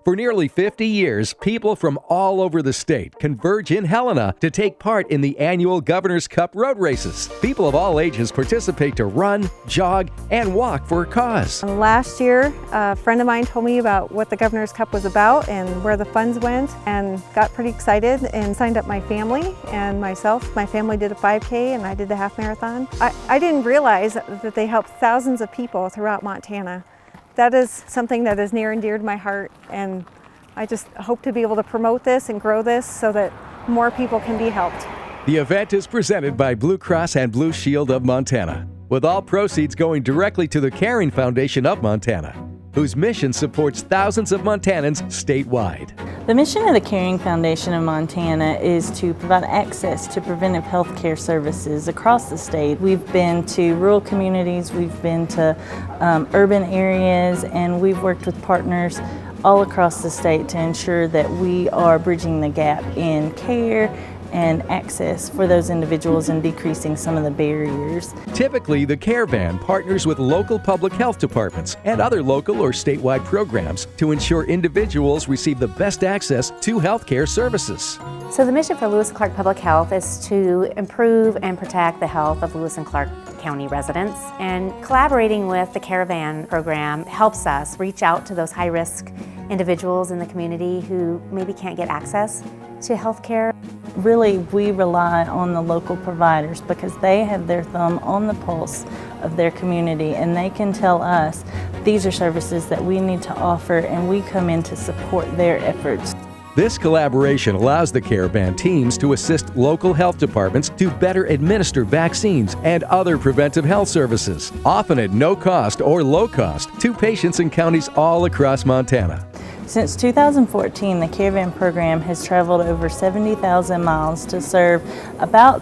For nearly 50 years, people from all over the state converge in Helena to take part in the annual Governor's Cup road races. People of all ages participate to run, jog, and walk for a cause. Last year, a friend of mine told me about what the Governor's Cup was about and where the funds went, and got pretty excited and signed up my family and myself. My family did a 5K and I did the half marathon. I didn't realize that they helped thousands of people throughout Montana. That is something that is near and dear to my heart, and I just hope to be able to promote this and grow this so that more people can be helped. The event is presented by Blue Cross and Blue Shield of Montana, with all proceeds going directly to the Caring Foundation of Montana, whose mission supports thousands of Montanans statewide. The mission of the Caring Foundation of Montana is to provide access to preventive health care services across the state. We've been to rural communities, we've been to urban areas, and we've worked with partners all across the state to ensure that we are bridging the gap in care and access for those individuals and decreasing some of the barriers. Typically, the Care Van partners with local public health departments and other local or statewide programs to ensure individuals receive the best access to health care services. So the mission for Lewis and Clark Public Health is to improve and protect the health of Lewis and Clark County residents. And collaborating with the Caravan program helps us reach out to those high-risk individuals in the community who maybe can't get access to health care. Really, we rely on the local providers because they have their thumb on the pulse of their community, and they can tell us these are services that we need to offer, and we come in to support their efforts. This collaboration allows the Caravan teams to assist local health departments to better administer vaccines and other preventive health services, often at no cost or low cost, to patients in counties all across Montana. Since 2014, the Caravan program has traveled over 70,000 miles to serve about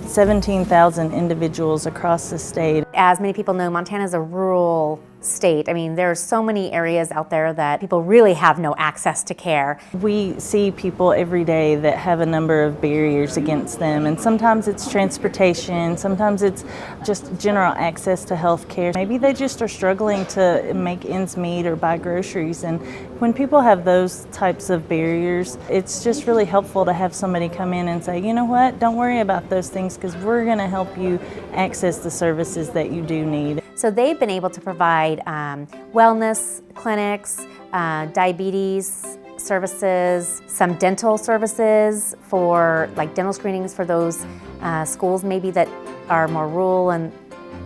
17,000 individuals across the state. As many people know, Montana is a rural state. I mean, there are so many areas out there that people really have no access to care. We see people every day that have a number of barriers against them, and sometimes it's transportation, sometimes it's just general access to health care. Maybe they just are struggling to make ends meet or buy groceries, and when people have those types of barriers, it's just really helpful to have somebody come in and say, you know what, don't worry about those things because we're going to help you access the services that you do need. So they've been able to provide wellness clinics, diabetes services, some dental services for like dental screenings for those schools maybe that are more rural and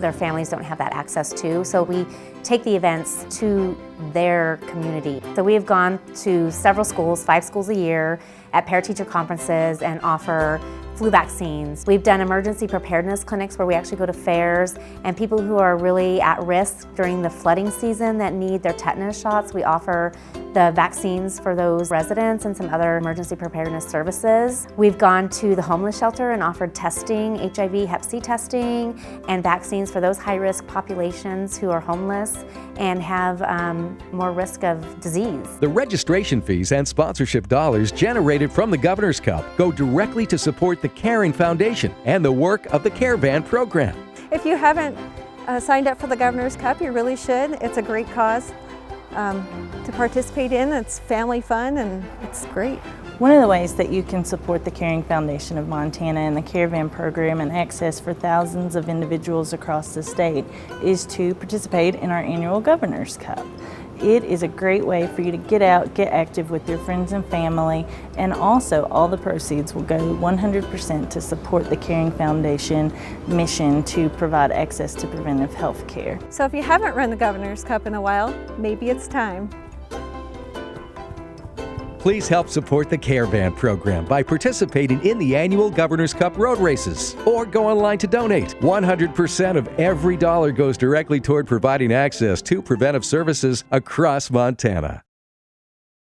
their families don't have that access to. So we take the events to their community. So we have gone to several schools, 5 schools a year, at parent-teacher conferences and offer flu vaccines. We've done emergency preparedness clinics where we actually go to fairs, and people who are really at risk during the flooding season that need their tetanus shots, we offer the vaccines for those residents and some other emergency preparedness services. We've gone to the homeless shelter and offered testing, HIV, Hep C testing, and vaccines for those high-risk populations who are homeless and have more risk of disease. The registration fees and sponsorship dollars generated from the Governor's Cup go directly to support the Caring Foundation and the work of the Caravan program. If you haven't signed up for the Governor's Cup, you really should. It's a great cause to participate in. It's family fun and it's great. One of the ways that you can support the Caring Foundation of Montana and the Caravan program and access for thousands of individuals across the state is to participate in our annual Governor's Cup. It is a great way for you to get out, get active with your friends and family, and also all the proceeds will go 100% to support the Caring Foundation mission to provide access to preventive health care. So if you haven't run the Governor's Cup in a while, maybe it's time. Please help support the Caravan program by participating in the annual Governor's Cup road races, or go online to donate. 100% of every dollar goes directly toward providing access to preventive services across Montana.